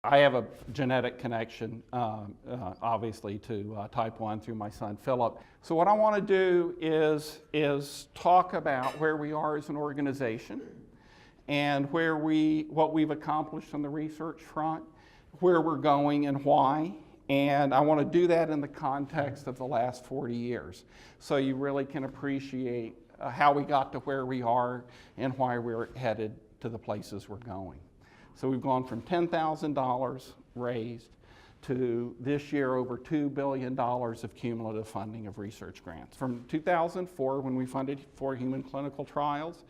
I have a genetic connection, obviously, to type 1 through my son, Philip. So what I want to do is talk about where we are as an organization and what we've accomplished on the research front, where we're going and why. And I want to do that in the context of the last 40 years. So you really can appreciate how we got to where we are and why we're headed to the places we're going. So we've gone from $10,000 raised to this year over $2 billion of cumulative funding of research grants. From 2004, when we funded 4 human clinical trials,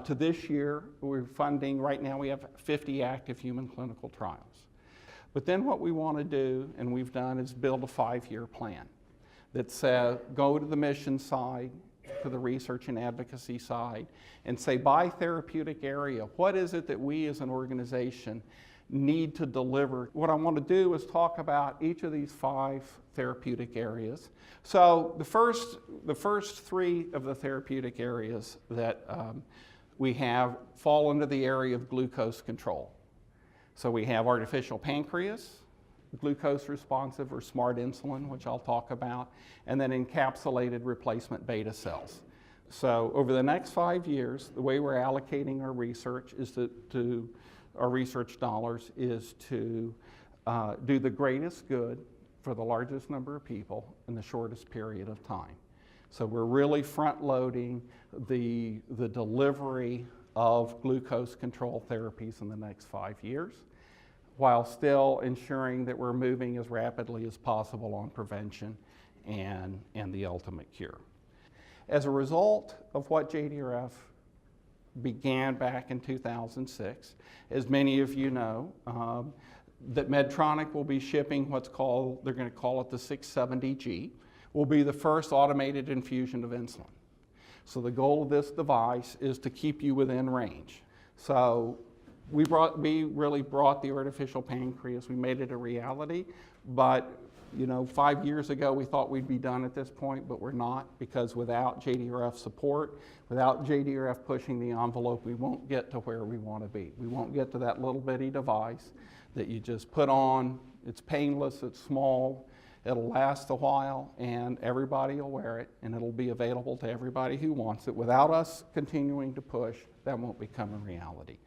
to this year, we're funding, right now we have 50 active human clinical trials. But then what we want to do, and we've done, is build a 5-year plan that says go to the mission side, to the research and advocacy side, and say by therapeutic area, what is it that we as an organization need to deliver? What I want to do is talk about each of these 5 therapeutic areas. So the first 3 of the therapeutic areas that we have fall into the area of glucose control. So we have artificial pancreas, glucose responsive or smart insulin, which I'll talk about, and then encapsulated replacement beta cells. So over the next 5 years, the way we're allocating our research is our research dollars is to do the greatest good for the largest number of people in the shortest period of time. So we're really front-loading the delivery of glucose control therapies in the next 5 years, while still ensuring that we're moving as rapidly as possible on prevention and the ultimate cure. As a result of what JDRF began back in 2006, as many of you know, that Medtronic will be shipping what's called, they're going to call it the 670G, will be the first automated infusion of insulin. So the goal of this device is to keep you within range. So we really brought the artificial pancreas, we made it a reality, but 5 years ago we thought we'd be done at this point, but we're not, because without JDRF support, without JDRF pushing the envelope, we won't get to where we want to be. We won't get to that little bitty device that you just put on. It's painless, it's small, it'll last a while, and everybody will wear it, and it'll be available to everybody who wants it. Without us continuing to push, that won't become a reality.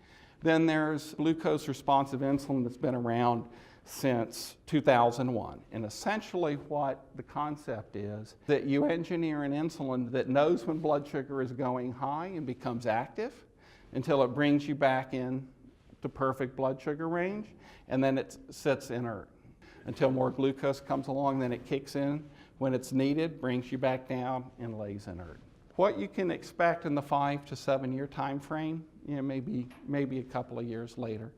Then there's glucose responsive insulin that's been around since 2001. And essentially what the concept is that you engineer an insulin that knows when blood sugar is going high and becomes active until it brings you back in to perfect blood sugar range, and then it sits inert until more glucose comes along, then it kicks in when it's needed, brings you back down, and lays inert. What you can expect in the 5 to 7 year time frame, maybe a couple of years later.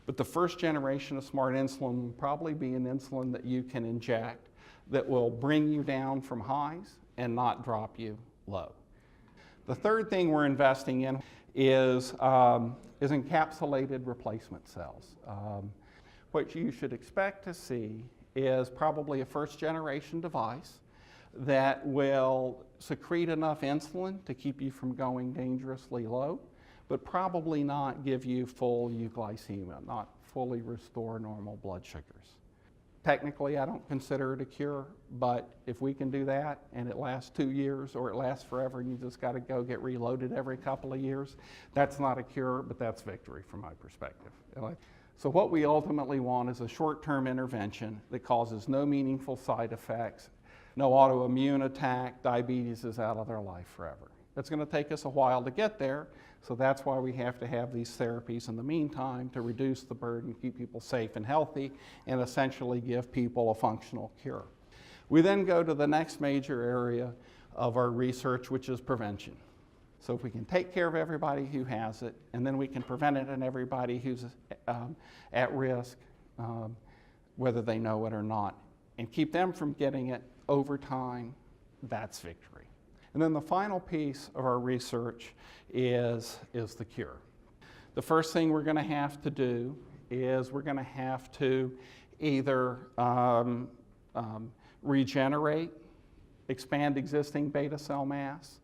But the first generation of smart insulin will probably be an insulin that you can inject that will bring you down from highs and not drop you low. The third thing we're investing in is encapsulated replacement cells. What you should expect to see is probably a first generation device that will secrete enough insulin to keep you from going dangerously low, but probably not give you full euglycemia, not fully restore normal blood sugars. Technically, I don't consider it a cure, but if we can do that and it lasts 2 years or it lasts forever and you just got to go get reloaded every couple of years, that's not a cure, but that's victory from my perspective. So what we ultimately want is a short-term intervention that causes no meaningful side effects, no autoimmune attack, diabetes is out of their life forever. It's going to take us a while to get there, so that's why we have to have these therapies in the meantime to reduce the burden, keep people safe and healthy, and essentially give people a functional cure. We then go to the next major area of our research, which is prevention. So if we can take care of everybody who has it, and then we can prevent it in everybody who's at risk, whether they know it or not, and keep them from getting it over time, that's victory. And then the final piece of our research is the cure. The first thing we're going to have to do is we're going to have to either regenerate, expand existing beta cell mass,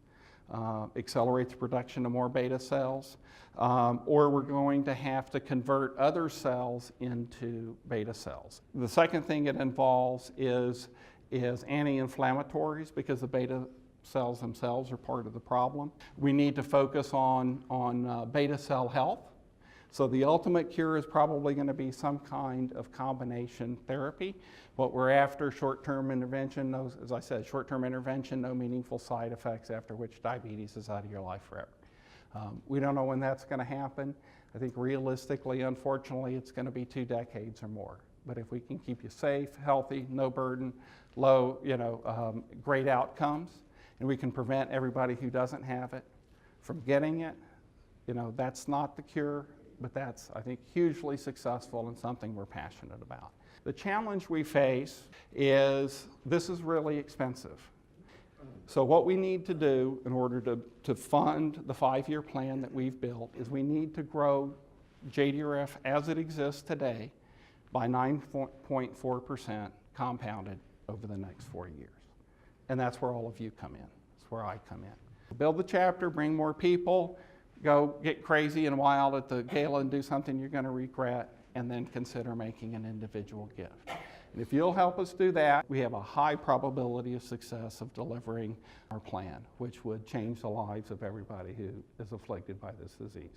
accelerate the production of more beta cells, or we're going to have to convert other cells into beta cells. The second thing it involves is anti-inflammatories, because the beta cells themselves are part of the problem. We need to focus on beta cell health. So the ultimate cure is probably going to be some kind of combination therapy. What we're after, short-term intervention, as I said, short-term intervention, no meaningful side effects, after which diabetes is out of your life forever. We don't know when that's going to happen. I think realistically, unfortunately, it's going to be 2 decades or more. But if we can keep you safe, healthy, no burden, low, great outcomes, and we can prevent everybody who doesn't have it from getting it, that's not the cure, but that's, I think, hugely successful and something we're passionate about. The challenge we face is this is really expensive. So what we need to do in order to fund the 5-year plan that we've built is we need to grow JDRF as it exists today by 9.4% compounded over the next 4 years. And that's where all of you come in. That's where I come in. Build the chapter, bring more people, go get crazy and wild at the gala and do something you're going to regret, and then consider making an individual gift. And if you'll help us do that, we have a high probability of success of delivering our plan, which would change the lives of everybody who is afflicted by this disease.